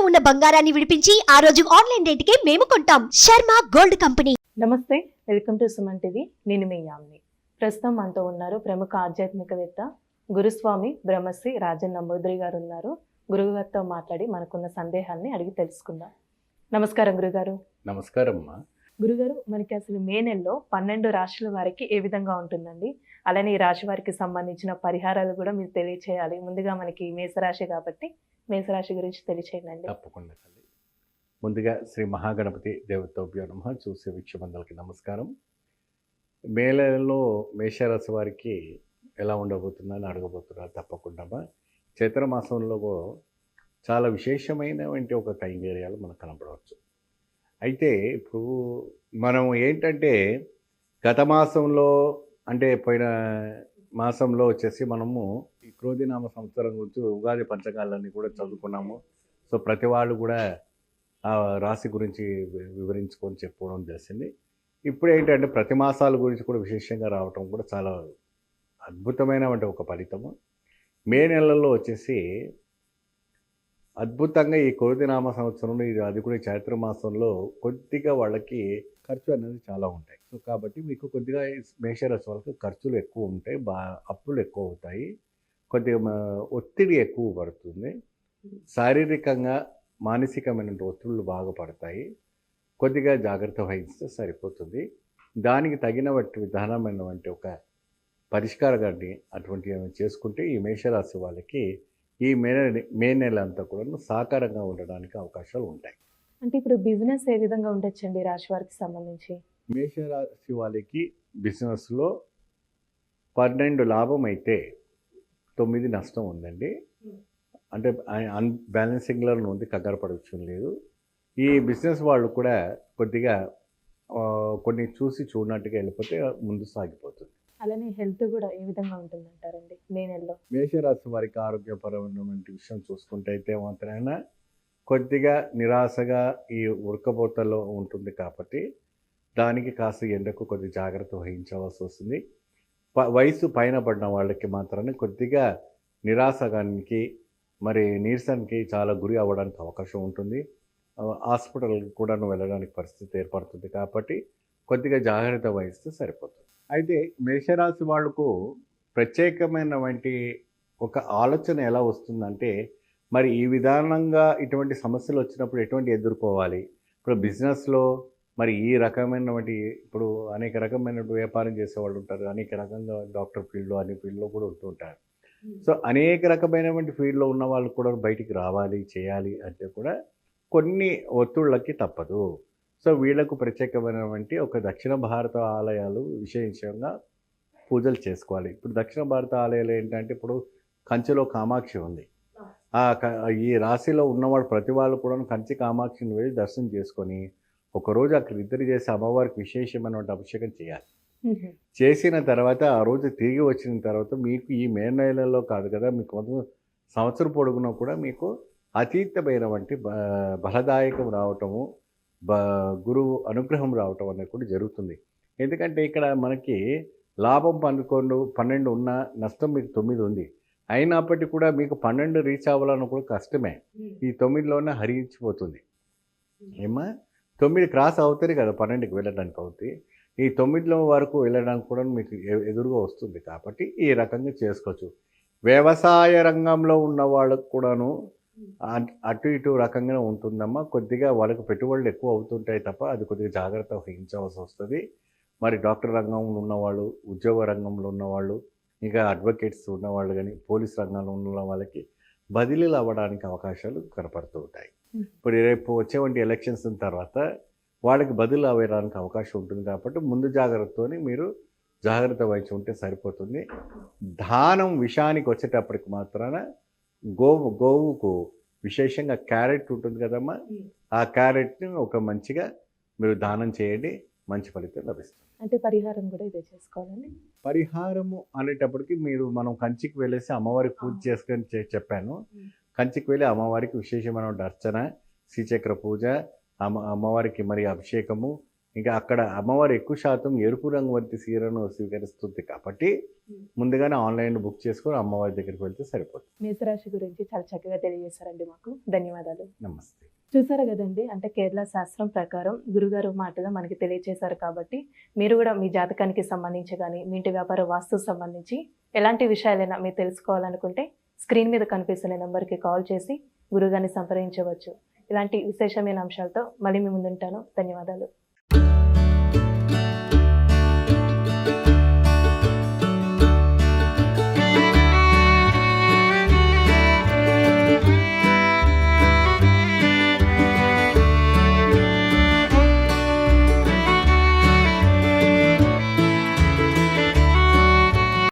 ఉన్న బంగారాన్ని విడిపించి ఆ రోజు ఆన్లైన్ రేటుకే మేము కొంటాం. Sharma gold company. నమస్తే, వెల్కమ్ టు సుమన్ టీవీ. నేను మీ యామిని. ప్రస్తుతం మనతో ఉన్నారు ప్రముఖ ఆధ్యాత్మికవేత్త గురుస్వామి బ్రహ్మశ్రీ రాజన్ నంబూద్రి గారు ఉన్నారు. గురువుగారితో మాట్లాడి మనకున్న సందేహాన్ని అడిగి తెలుసుకుందాం. నమస్కారం గురుగారు. నమస్కారం అమ్మా. గురుగారు, మనకి అసలు మే నెలలో 12 రాశుల వారికి ఏ విధంగా ఉంటుందండి? అలానే ఈ రాశి వారికి సంబంధించిన పరిహారాలు కూడా మీరు తెలియచేయాలి. ముందుగా మనకి మేషరాశి కాబట్టి మేషరాశి గురించి తెలియచేయండి. తప్పకుండా తల్లి. ముందుగా శ్రీ మహాగణపతి దేవతోభ్యో నమః. చూసే వీక్షబంధులకి నమస్కారం. మే నెలలో మేషరాశి వారికి ఎలా ఉండబోతుందని అడగబోతున్నారు. తప్పకుండా చైత్ర మాసంలో చాలా విశేషమైనటువంటి ఒక కైంగర్యాలు మనకు కనపడవచ్చు. అయితే ఇప్పుడు మనం ఏంటంటే గత మాసంలో అంటే పోయిన మాసంలో వచ్చేసి మనము ఈ క్రోధినామ సంవత్సరం గురించి ఉగాది పంచకాలన్నీ కూడా చదువుకున్నాము. సో ప్రతి వాళ్ళు కూడా ఆ రాశి గురించి వివరించుకొని చెప్పుకోవడం చేసింది. ఇప్పుడు ఏంటంటే ప్రతి మాసాల గురించి కూడా విశేషంగా రావటం కూడా చాలా అద్భుతమైనటువంటి ఒక ఫలితము. మే నెలలో వచ్చేసి అద్భుతంగా ఈ క్రోధినామ సంవత్సరంలో అది కూడా చైత్ర మాసంలో కొద్దిగా వాళ్ళకి ఖర్చు అనేది చాలా ఉంటాయి. సో కాబట్టి మీకు కొద్దిగా మేషరాశి వాళ్ళకి ఖర్చులు ఎక్కువ ఉంటాయి, అప్పులు ఎక్కువ అవుతాయి, కొద్దిగా ఒత్తిడి ఎక్కువ పడుతుంది, శారీరకంగా మానసికమైన ఒత్తిళ్ళు బాగా పడతాయి. కొద్దిగా జాగ్రత్త వహిస్తే సరిపోతుంది. దానికి తగిన విధానమైనటువంటి ఒక పరిష్కారాన్ని అటువంటివి చేసుకుంటే ఈ మేషరాశి వాళ్ళకి ఈ మే నెల అంతా కూడా సాకారంగా ఉండడానికి అవకాశాలు ఉంటాయి. అంటే ఇప్పుడు బిజినెస్ ఏ విధంగా ఉండొచ్చండి రాశి వారికి సంబంధించి? మేషరాశి వాళ్ళకి బిజినెస్లో 12 లాభం అయితే 9 నష్టం ఉందండి. అంటే అన్బ్యాలెన్సింగ్లో ఉంది, కంగారు పడవచ్చు లేదు. ఈ బిజినెస్ వాళ్ళు కూడా కొద్దిగా కొన్ని చూసి చూడనట్టుగా వెళ్ళిపోతే ముందు సాగిపోతుంది. అలానే హెల్త్ కూడా ఏ విధంగా ఉంటుందంటారండి మే నెలలో? మేషరాశి వారికి ఆరోగ్యపరమైనటువంటి విషయం చూసుకుంటే అయితే మాత్రమే కొద్దిగా నిరాశగా ఈ ఉడకపోతలో ఉంటుంది కాబట్టి దానికి కాస్త ఎండకు కొద్ది జాగ్రత్త వహించవలసి వస్తుంది. వయసు పైన పడిన వాళ్ళకి మాత్రమే కొద్దిగా నిరాశగానికి మరి నీరసానికి చాలా గురి అవ్వడానికి అవకాశం ఉంటుంది. హాస్పిటల్కి కూడా వెళ్ళడానికి పరిస్థితి ఏర్పడుతుంది కాబట్టి కొద్దిగా జాగ్రత్త వహిస్తే సరిపోతుంది. అయితే మేషరాశి వాళ్లకు ప్రత్యేకమైనటువంటి ఒక ఆలోచన ఎలా వస్తుందంటే మరి ఈ విధానంగా ఇటువంటి సమస్యలు వచ్చినప్పుడు ఎటువంటి ఎదుర్కోవాలి. ఇప్పుడు బిజినెస్లో మరి ఈ రకమైనటువంటి ఇప్పుడు అనేక రకమైన వ్యాపారం చేసేవాళ్ళు ఉంటారు, అనేక రకంగా డాక్టర్ ఫీల్డ్లో అన్ని ఫీల్డ్లో కూడా ఉంటుంటారు. సో అనేక రకమైనటువంటి ఫీల్డ్లో ఉన్న వాళ్ళు కూడా బయటికి రావాలి చేయాలి అంటే కూడా కొన్ని ఒత్తిళ్ళకి తప్పదు. సో వీళ్లకు ప్రత్యేకమైనటువంటి ఒక దక్షిణ భారత ఆలయాలు విశేషంగా పూజలు చేసుకోవాలి. ఇప్పుడు దక్షిణ భారత ఆలయాలు ఏంటంటే ఇప్పుడు కంచిలో కామాక్షి ఉంది. ఈ రాశిలో ఉన్నవాడు ప్రతి వాళ్ళు కూడా కంచి కామాక్షిని వెళ్ళి దర్శనం చేసుకొని ఒకరోజు అక్కడ ఇద్దరు చేసి అమ్మవారికి విశేషమైనటువంటి అభిషేకం చేయాలి. చేసిన తర్వాత ఆ రోజు తిరిగి వచ్చిన తర్వాత మీకు ఈ మే నెలలో కాదు కదా, మీకు సంవత్సరం పొడుగునా కూడా మీకు అతీతమైనటువంటి బలదాయకం రావటము, గురువు అనుగ్రహం రావటం అనేది కూడా జరుగుతుంది. ఎందుకంటే ఇక్కడ మనకి లాభం 12 ఉన్న నష్టం మీకు 9 ఉంది. అయినప్పటికీ కూడా మీకు 12 రీచ్ అవ్వాలని కూడా కష్టమే. ఈ 9లోనే హరించిపోతుంది. ఏమా 9 క్రాస్ అవుతాయి కదా 12కి వెళ్ళడానికి అవుతాయి. ఈ 9 వరకు వెళ్ళడానికి కూడా మీకు ఎదురుగా వస్తుంది. కాబట్టి ఈ రకంగా చేసుకోవచ్చు. వ్యవసాయ రంగంలో ఉన్న వాళ్ళకు కూడాను అటు ఇటు రకంగా ఉంటుందమ్మా. కొద్దిగా వాళ్ళకి పెట్టుబడులు ఎక్కువ అవుతుంటాయి తప్ప అది కొద్దిగా జాగ్రత్త వహించవలసి వస్తుంది. మరి డాక్టర్ రంగంలో ఉన్నవాళ్ళు, ఉద్యోగ రంగంలో ఉన్నవాళ్ళు, ఇంకా అడ్వకేట్స్ ఉన్నవాళ్ళు కానీ పోలీస్ రంగంలో ఉన్న వాళ్ళకి బదిలీలు అవ్వడానికి అవకాశాలు కనపడుతూ ఉంటాయి. ఇప్పుడు రేపు వచ్చేవంటి ఎలక్షన్స్ తర్వాత వాళ్ళకి బదిలీ అవ్వడానికి అవకాశం ఉంటుంది. కాబట్టి ముందు జాగ్రత్తతోని మీరు జాగ్రత్త వహించి ఉంటే సరిపోతుంది. దానం విషయానికి వచ్చేటప్పటికి మాత్రాన గోవుకు విశేషంగా క్యారెట్ ఉంటుంది కదమ్మా, ఆ క్యారెట్ని ఒక మంచిగా మీరు దానం చేయండి, మంచి ఫలితం లభిస్తుంది. అంటే పరిహారం కూడా ఇదే చేసుకోవాలండి. పరిహారము అనేటప్పటికి మనం కంచికి వెళ్ళేసి అమ్మవారికి పూజ చేసుకొని చెప్పాను. కంచికి వెళ్ళి అమ్మవారికి విశేషమైన అర్చన, శ్రీచక్ర పూజ, అమ్మవారికి మరి అభిషేకము, ఇంకా అక్కడ అమ్మవారు ఎక్కువ శాతం ఎరుపు రంగు వంటి చీరను స్వీకరిస్తుంది కాబట్టి ముందుగానే ఆన్లైన్ బుక్ చేసుకొని అమ్మవారి దగ్గరికి వెళ్తే సరిపోతుంది. మేషరాశి గురించి చాలా చక్కగా తెలియజేశారండి మాకు. ధన్యవాదాలు. నమస్తే. చూసారు కదండి, అంటే కేరళ శాస్త్రం ప్రకారం గురుగారు మాటగా మనకి తెలియజేశారు కాబట్టి మీరు కూడా మీ జాతకానికి సంబంధించి కానీ మీ ఇంటి వ్యాపార వాస్తుకు సంబంధించి ఎలాంటి విషయాలైనా మీరు తెలుసుకోవాలనుకుంటే స్క్రీన్ మీద కనిపిస్తున్న నెంబర్కి కాల్ చేసి గురుగారిని సంప్రదించవచ్చు. ఇలాంటి విశేషమైన అంశాలతో మళ్ళీ మీ ముందుంటాను. ధన్యవాదాలు.